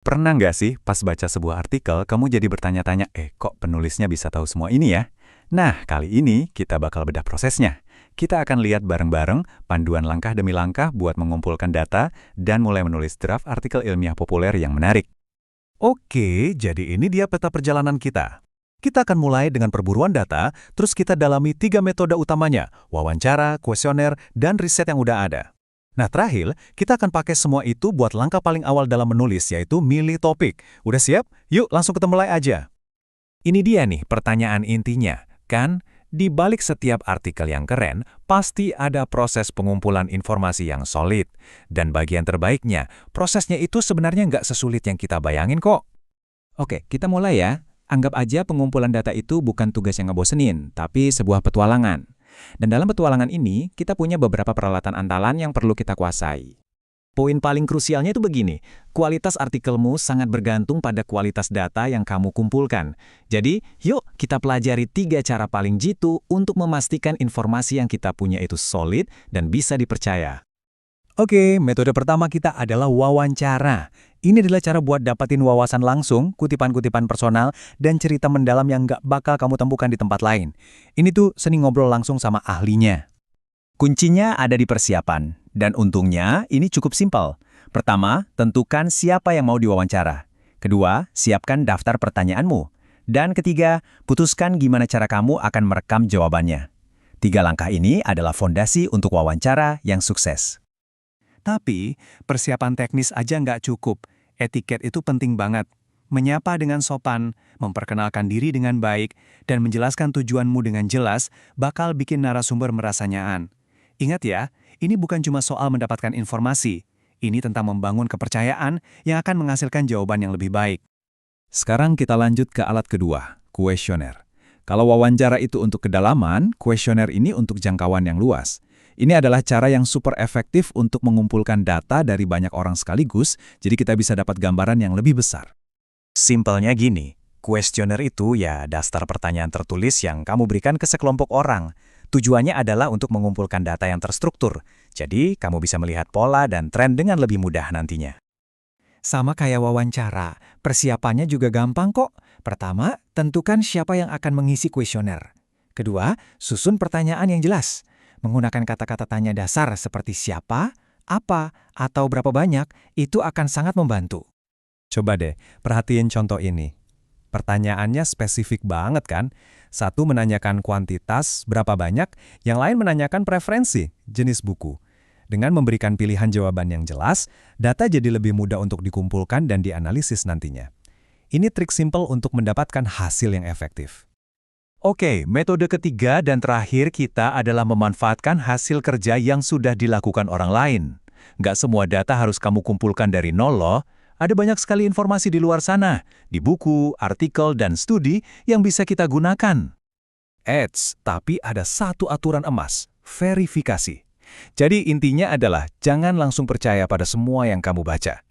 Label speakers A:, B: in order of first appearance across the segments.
A: Pernah nggak sih pas baca sebuah artikel kamu jadi bertanya-tanya, kok penulisnya bisa tahu semua ini ya? Nah, kali ini kita bakal bedah prosesnya. Kita akan lihat bareng-bareng panduan langkah demi langkah buat mengumpulkan data dan mulai menulis draft artikel ilmiah populer yang menarik.
B: Oke, jadi ini dia peta perjalanan kita. Kita akan mulai dengan perburuan data, terus kita dalami 3 metode utamanya, wawancara, kuesioner, dan riset yang udah ada. Nah, terakhir, kita akan pakai semua itu buat langkah paling awal dalam menulis, yaitu milih topik. Udah siap? Yuk, langsung kita mulai aja. Ini dia nih pertanyaan intinya, kan? Di balik setiap artikel yang keren, pasti ada proses pengumpulan informasi yang solid. Dan bagian terbaiknya, prosesnya itu sebenarnya nggak sesulit yang kita bayangin kok.
C: Oke, kita mulai ya. Anggap aja pengumpulan data itu bukan tugas yang ngebosenin, tapi sebuah petualangan. Dan dalam petualangan ini, kita punya beberapa peralatan andalan yang perlu kita kuasai.
B: Poin paling krusialnya itu begini, kualitas artikelmu sangat bergantung pada kualitas data yang kamu kumpulkan. Jadi, yuk kita pelajari 3 cara paling jitu untuk memastikan informasi yang kita punya itu solid dan bisa dipercaya. Oke, metode pertama kita adalah wawancara. Ini adalah cara buat dapatin wawasan langsung, kutipan-kutipan personal, dan cerita mendalam yang nggak bakal kamu temukan di tempat lain. Ini tuh seni ngobrol langsung sama ahlinya. Kuncinya ada di persiapan, dan untungnya ini cukup simpel. Pertama, tentukan siapa yang mau diwawancara. Kedua, siapkan daftar pertanyaanmu. Dan ketiga, putuskan gimana cara kamu akan merekam jawabannya. 3 langkah ini adalah fondasi untuk wawancara yang sukses. Tapi, persiapan teknis aja nggak cukup. Etiket itu penting banget. Menyapa dengan sopan, memperkenalkan diri dengan baik, dan menjelaskan tujuanmu dengan jelas bakal bikin narasumber merasa nyaman. Ingat ya, ini bukan cuma soal mendapatkan informasi. Ini tentang membangun kepercayaan yang akan menghasilkan jawaban yang lebih baik. Sekarang kita lanjut ke alat kedua, kuesioner. Kalau wawancara itu untuk kedalaman, kuesioner ini untuk jangkauan yang luas. Ini adalah cara yang super efektif untuk mengumpulkan data dari banyak orang sekaligus, jadi kita bisa dapat gambaran yang lebih besar. Simpelnya gini, kuesioner itu ya daftar pertanyaan tertulis yang kamu berikan ke sekelompok orang. Tujuannya adalah untuk mengumpulkan data yang terstruktur, jadi kamu bisa melihat pola dan tren dengan lebih mudah nantinya. Sama kayak wawancara, persiapannya juga gampang kok. Pertama, tentukan siapa yang akan mengisi kuesioner. Kedua, susun pertanyaan yang jelas. Menggunakan kata-kata tanya dasar seperti siapa, apa, atau berapa banyak, itu akan sangat membantu. Coba deh, perhatiin contoh ini. Pertanyaannya spesifik banget kan? Satu menanyakan kuantitas, berapa banyak, yang lain menanyakan preferensi, jenis buku. Dengan memberikan pilihan jawaban yang jelas, data jadi lebih mudah untuk dikumpulkan dan dianalisis nantinya. Ini trik simpel untuk mendapatkan hasil yang efektif. Oke, metode ketiga dan terakhir kita adalah memanfaatkan hasil kerja yang sudah dilakukan orang lain. Nggak semua data harus kamu kumpulkan dari nol loh. Ada banyak sekali informasi di luar sana, di buku, artikel, dan studi yang bisa kita gunakan. Tapi ada satu aturan emas, verifikasi. Jadi intinya adalah jangan langsung percaya pada semua yang kamu baca.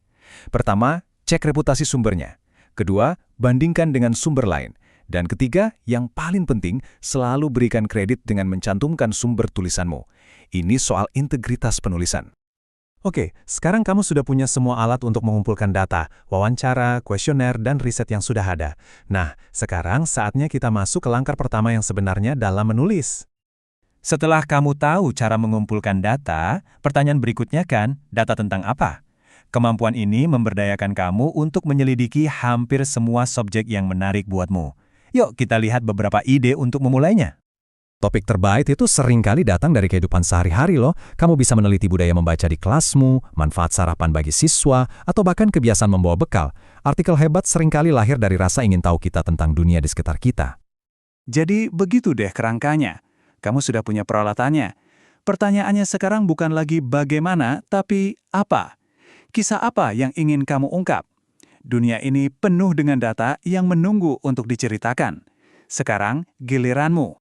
B: Pertama, cek reputasi sumbernya. Kedua, bandingkan dengan sumber lain. Dan ketiga, yang paling penting, selalu berikan kredit dengan mencantumkan sumber tulisanmu. Ini soal integritas penulisan. Oke, sekarang kamu sudah punya semua alat untuk mengumpulkan data, wawancara, kuesioner, dan riset yang sudah ada. Nah, sekarang saatnya kita masuk ke langkah pertama yang sebenarnya dalam menulis. Setelah kamu tahu cara mengumpulkan data, pertanyaan berikutnya kan, data tentang apa? Kemampuan ini memberdayakan kamu untuk menyelidiki hampir semua subjek yang menarik buatmu. Yuk kita lihat beberapa ide untuk memulainya. Topik terbaik itu seringkali datang dari kehidupan sehari-hari loh. Kamu bisa meneliti budaya membaca di kelasmu, manfaat sarapan bagi siswa, atau bahkan kebiasaan membawa bekal. Artikel hebat seringkali lahir dari rasa ingin tahu kita tentang dunia di sekitar kita. Jadi begitu deh kerangkanya. Kamu sudah punya peralatannya. Pertanyaannya sekarang bukan lagi bagaimana, tapi apa? Kisah apa yang ingin kamu ungkap? Dunia ini penuh dengan data yang menunggu untuk diceritakan. Sekarang giliranmu.